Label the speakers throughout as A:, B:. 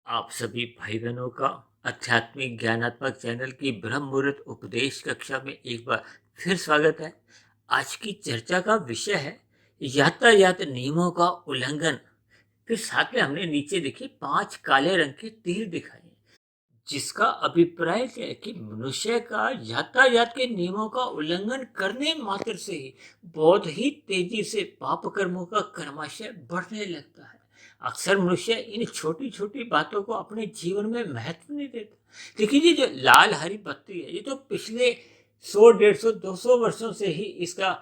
A: आप सभी भाई बहनों का आध्यात्मिक ज्ञानात्मक चैनल की ब्रह्म मुहूर्त उपदेश कक्षा में एक बार फिर स्वागत है। आज की चर्चा का विषय है यातायात नियमों का उल्लंघन। फिर साथ में हमने नीचे देखिए 5 काले रंग के तीर दिखाए, जिसका अभिप्राय है कि मनुष्य का यातायात के नियमों का उल्लंघन करने मात्र से ही बहुत ही तेजी से पाप कर्मों का कर्माशय बढ़ने लगता है। अक्सर मनुष्य इन छोटी छोटी बातों को अपने जीवन में महत्व नहीं देता। देखिए, ये जो लाल हरी बत्ती है, ये तो पिछले 100, 150, 200 वर्षों से ही इसका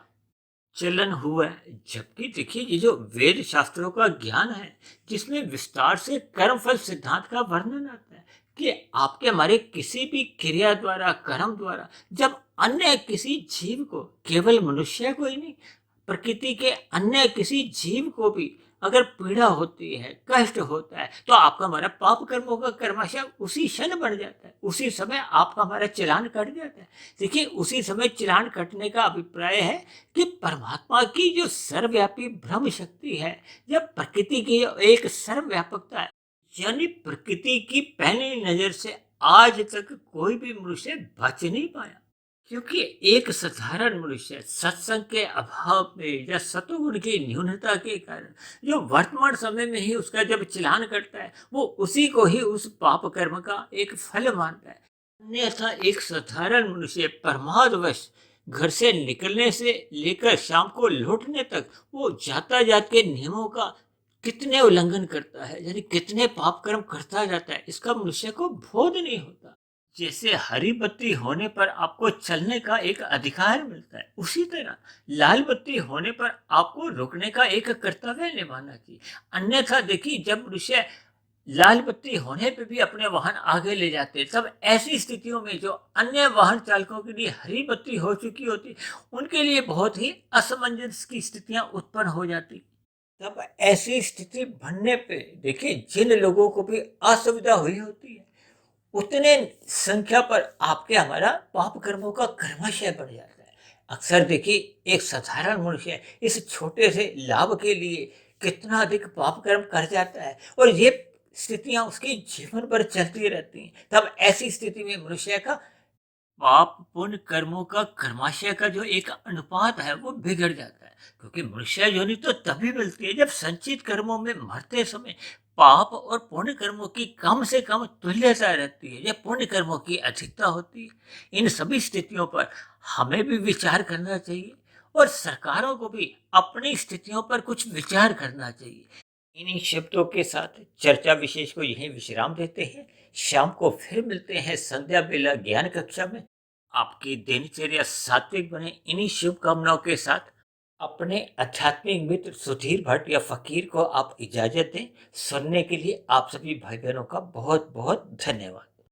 A: चलन हुआ है। जबकि देखिए, ये जो वेद शास्त्रों का ज्ञान है, जिसमें विस्तार से कर्मफल सिद्धांत का वर्णन आता है कि आपके हमारे किसी भी क्रिया द्वारा, कर्म द्वारा, जब अन्य किसी जीव को, केवल मनुष्य को ही नहीं, प्रकृति के अन्य किसी जीव को भी अगर पीड़ा होती है, कष्ट होता है, तो आपका हमारा पाप कर्मों का कर्माशय उसी क्षण बढ़ जाता है। उसी समय आपका हमारा चालान कट जाता है। देखिए, उसी समय चालान कटने का अभिप्राय है कि परमात्मा की जो सर्वव्यापी ब्रह्म शक्ति है, या प्रकृति की एक सर्वव्यापकता है, यानी प्रकृति की पहली नजर से आज तक कोई भी मनुष्य बच नहीं पाया। क्योंकि एक साधारण मनुष्य सत्संग के अभाव में या सतोगुण की न्यूनता के कारण जो वर्तमान समय में ही उसका जब चालान करता है, वो उसी को ही उस पाप कर्म का एक फल मानता है। अन्यथा एक साधारण मनुष्य प्रमादवश घर से निकलने से लेकर शाम को लौटने तक वो यातायात के नियमों का कितने उल्लंघन करता है, यानी कितने पाप कर्म करता जाता है, इसका मनुष्य को बोध नहीं होता। जैसे हरी बत्ती होने पर आपको चलने का एक अधिकार मिलता है, उसी तरह लाल बत्ती होने पर आपको रुकने का एक कर्तव्य निभाना चाहिए। अन्यथा देखिए, जब मनुष्य लाल बत्ती होने पे भी अपने वाहन आगे ले जाते हैं, तब ऐसी स्थितियों में जो अन्य वाहन चालकों के लिए हरी बत्ती हो चुकी होती, उनके लिए बहुत ही असमंजस की स्थितियां उत्पन्न हो जाती। तब ऐसी स्थिति बनने पे देखिए, जिन लोगों को भी असुविधा हुई होती है, उतने संख्या पर आपके हमारा पाप कर्मों का कर्माशय बढ़ जाता है। अक्सर देखिए, एक साधारण मनुष्य इस छोटे से लाभ के लिए कितना अधिक पाप कर्म कर जाता है, और ये स्थितियां उसके जीवन पर चलती रहती हैं। तब ऐसी स्थिति में मनुष्य का पाप पुण्य कर्मों का कर्माशय का जो एक अनुपात है, वो बिगड़ जाता है। क्योंकि मनुष्य योनि तो तभी मिलती है जब संचित कर्मों में मरते समय पाप और पुण्य कर्मों की कम से कम तुल्यता रहती है, या पुण्य कर्मों की अधिकता होती है। इन सभी स्थितियों पर हमें भी विचार करना चाहिए, और सरकारों को भी अपनी स्थितियों पर कुछ विचार करना चाहिए। इन्हीं शब्दों के साथ चर्चा विशेष को यहीं विश्राम देते हैं। शाम को फिर मिलते हैं संध्या बेला ज्ञान कक्षा में। आपकी दिनचर्या सात्विक बने, इन्हीं शुभकामनाओं के साथ अपने आध्यात्मिक मित्र सुधीर भट्ट या फकीर को आप इजाजत दें। सुनने के लिए आप सभी भाई बहनों का बहुत बहुत धन्यवाद।